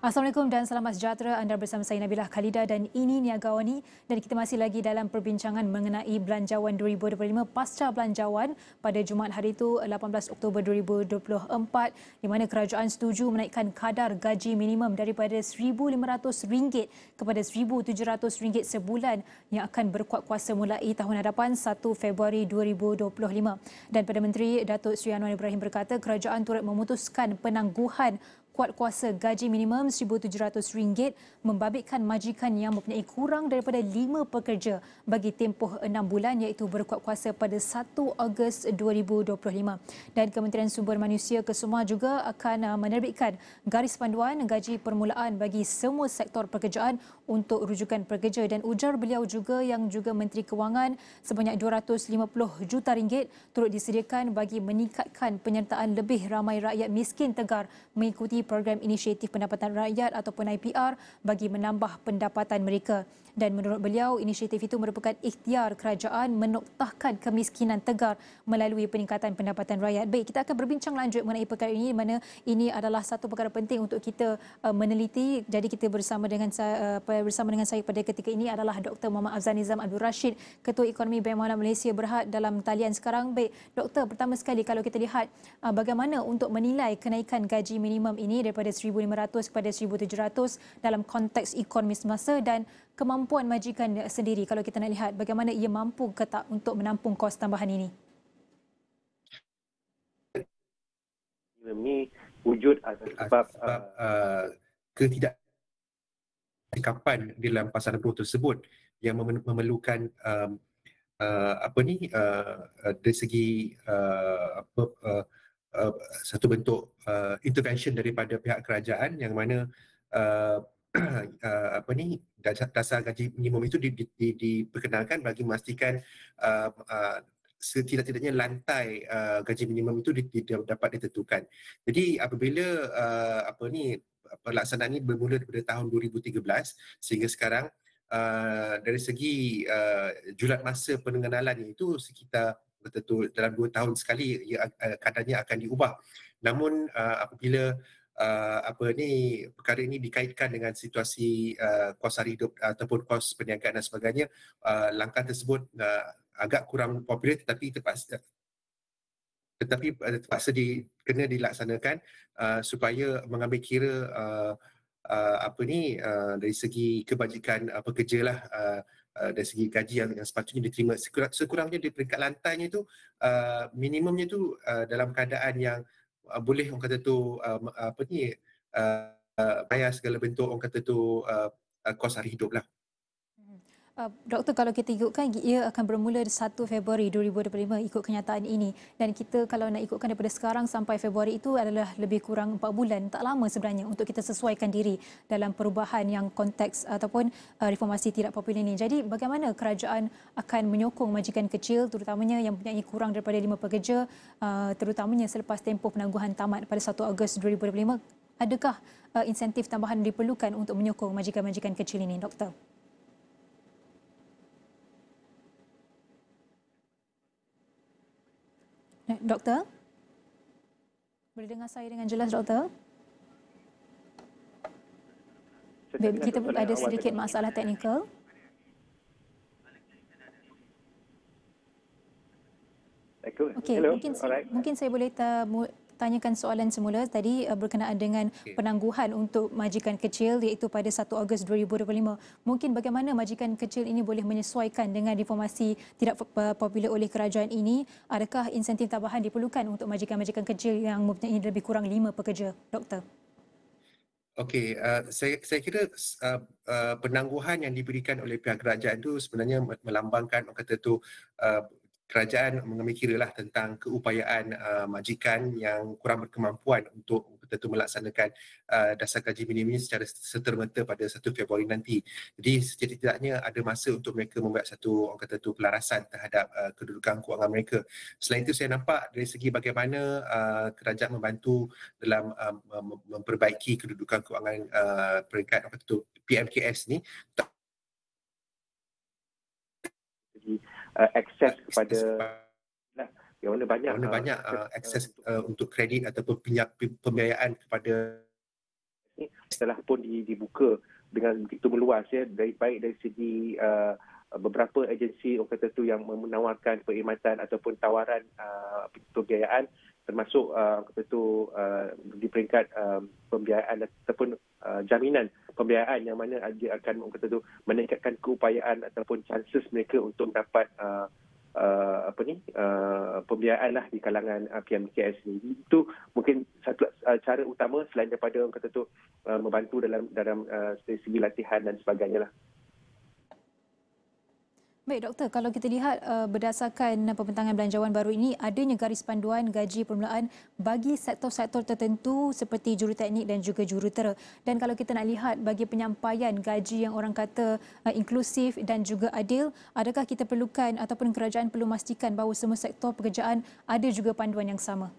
Assalamualaikum dan selamat sejahtera. Anda bersama saya Nabilah Khalidah dan ini Niagawani, dan kita masih lagi dalam perbincangan mengenai Belanjawan 2025 pasca Belanjawan pada Jumaat hari itu 18 Oktober 2024, di mana kerajaan setuju menaikkan kadar gaji minimum daripada RM1,500 kepada RM1,700 sebulan yang akan berkuat kuasa mulai tahun hadapan 1 Februari 2025. Dan Perdana Menteri Datuk Seri Anwar Ibrahim berkata kerajaan turut memutuskan penangguhan kuat kuasa gaji minimum RM1,700 membabitkan majikan yang mempunyai kurang daripada 5 pekerja bagi tempoh 6 bulan, iaitu berkuat kuasa pada 1 Ogos 2025. Dan Kementerian Sumber Manusia Kesemua juga akan menerbitkan garis panduan gaji permulaan bagi semua sektor pekerjaan untuk rujukan pekerja, dan ujar beliau juga yang juga Menteri Kewangan sebanyak RM250 juta turut disediakan bagi meningkatkan penyertaan lebih ramai rakyat miskin Tegar mengikuti program inisiatif pendapatan rakyat ataupun IPR bagi menambah pendapatan mereka. Dan menurut beliau, inisiatif itu merupakan ikhtiar kerajaan menoktahkan kemiskinan Tegar melalui peningkatan pendapatan rakyat. Baik, kita akan berbincang lanjut mengenai perkara ini, di mana ini adalah satu perkara penting untuk kita meneliti. Jadi kita bersama dengan saya pada ketika ini adalah Dr. Muhammad Afzal Nizam Abdul Rashid, Ketua Ekonomi Bank Muamalah Malaysia Berhad dalam talian sekarang. Baik, Doktor, pertama sekali kalau kita lihat bagaimana untuk menilai kenaikan gaji minimum ini daripada RM1,500 kepada RM1,700 dalam konteks ekonomi semasa, dan kemampuan majikan sendiri kalau kita nak lihat bagaimana ia mampu ke tak untuk menampung kos tambahan ini. Ini wujud sebab ketidaksikapan dalam pasaran buruh tersebut yang memerlukan dari segi satu bentuk intervention daripada pihak kerajaan, yang mana dasar gaji minimum itu diperkenalkan bagi memastikan setidak-tidaknya lantai gaji minimum itu dapat ditentukan. Jadi apabila pelaksanaan ini bermula daripada tahun 2013 sehingga sekarang, dari segi julat masa pengenalan itu sekitar betul dalam 2 tahun sekali kadarnya akan diubah. Namun apabila perkara ini dikaitkan dengan situasi kos hari hidup ataupun kos perniagaan dan sebagainya, langkah tersebut agak kurang popular, tetapi terpaksa kena dilaksanakan supaya mengambil kira dari segi kebajikan pekerja lah, dari segi gaji yang sepatutnya diterima sekurang-kurangnya di peringkat lantainya itu, minimumnya itu dalam keadaan yang boleh orang kata tu bayar segala bentuk orang kata tu kos hari hidup lah. Doktor, kalau kita ikutkan ia akan bermula 1 Februari 2025 ikut kenyataan ini, dan kita kalau nak ikutkan daripada sekarang sampai Februari itu adalah lebih kurang 4 bulan, tak lama sebenarnya untuk kita sesuaikan diri dalam perubahan yang konteks ataupun reformasi tidak popular ini. Jadi bagaimana kerajaan akan menyokong majikan kecil terutamanya yang mempunyai kurang daripada 5 pekerja, terutamanya selepas tempoh penangguhan tamat pada 1 Ogos 2025? Adakah insentif tambahan diperlukan untuk menyokong majikan-majikan kecil ini, Doktor? Doktor? Boleh dengar saya dengan jelas, Doktor? Kita ada sedikit masalah teknikal. Okey, mungkin saya boleh tanyakan soalan semula tadi berkenaan dengan penangguhan untuk majikan kecil, iaitu pada 1 Ogos 2025. Mungkin bagaimana majikan kecil ini boleh menyesuaikan dengan reformasi tidak popular oleh kerajaan ini? Adakah insentif tambahan diperlukan untuk majikan-majikan kecil yang mempunyai lebih kurang 5 pekerja, Doktor? Okey, saya kira penangguhan yang diberikan oleh pihak kerajaan itu sebenarnya melambangkan orang kata tu kerajaan mengambil kira lah tentang keupayaan majikan yang kurang berkemampuan untuk tentu melaksanakan dasar gaji minimum ini secara serta-merta pada 1 Februari nanti. Jadi setidak-tidaknya ada masa untuk mereka membuat satu orang kata tu pelarasan terhadap kedudukan kewangan mereka. Selain itu saya nampak dari segi bagaimana kerajaan membantu dalam memperbaiki kedudukan kewangan peringkat orang kata tu PMKS ni, akses kepada yang mana banyak akses untuk kredit ataupun pembiayaan kepada telah pun dibuka dengan begitu meluas ya, baik dari segi beberapa agensi orang kata tu yang menawarkan perkhidmatan ataupun tawaran pembiayaan, termasuk kata tu di peringkat pembiayaan ataupun jaminan pembiayaan yang mana dia akan orang kata tu meningkatkan keupayaan ataupun chances mereka untuk mendapat pembiayaan lah di kalangan PMKS ni. Itu mungkin satu cara utama selain daripada orang kata tu membantu dalam segi latihan dan sebagainya lah. Baik doktor, kalau kita lihat berdasarkan pembentangan belanjawan baru ini, adanya garis panduan gaji permulaan bagi sektor-sektor tertentu seperti juruteknik dan juga jurutera. Dan kalau kita nak lihat bagi penyampaian gaji yang orang kata inklusif dan juga adil, adakah kita perlukan ataupun kerajaan perlu memastikan bahawa semua sektor pekerjaan ada juga panduan yang sama?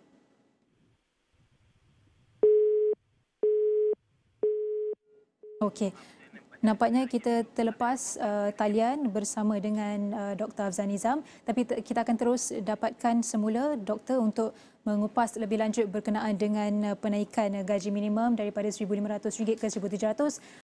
Okey. Nampaknya kita terlepas talian bersama dengan Dr. Afzal Nizam, tapi kita akan terus dapatkan semula doktor untuk mengupas lebih lanjut berkenaan dengan penaikan gaji minimum daripada RM1,500 ke RM1,700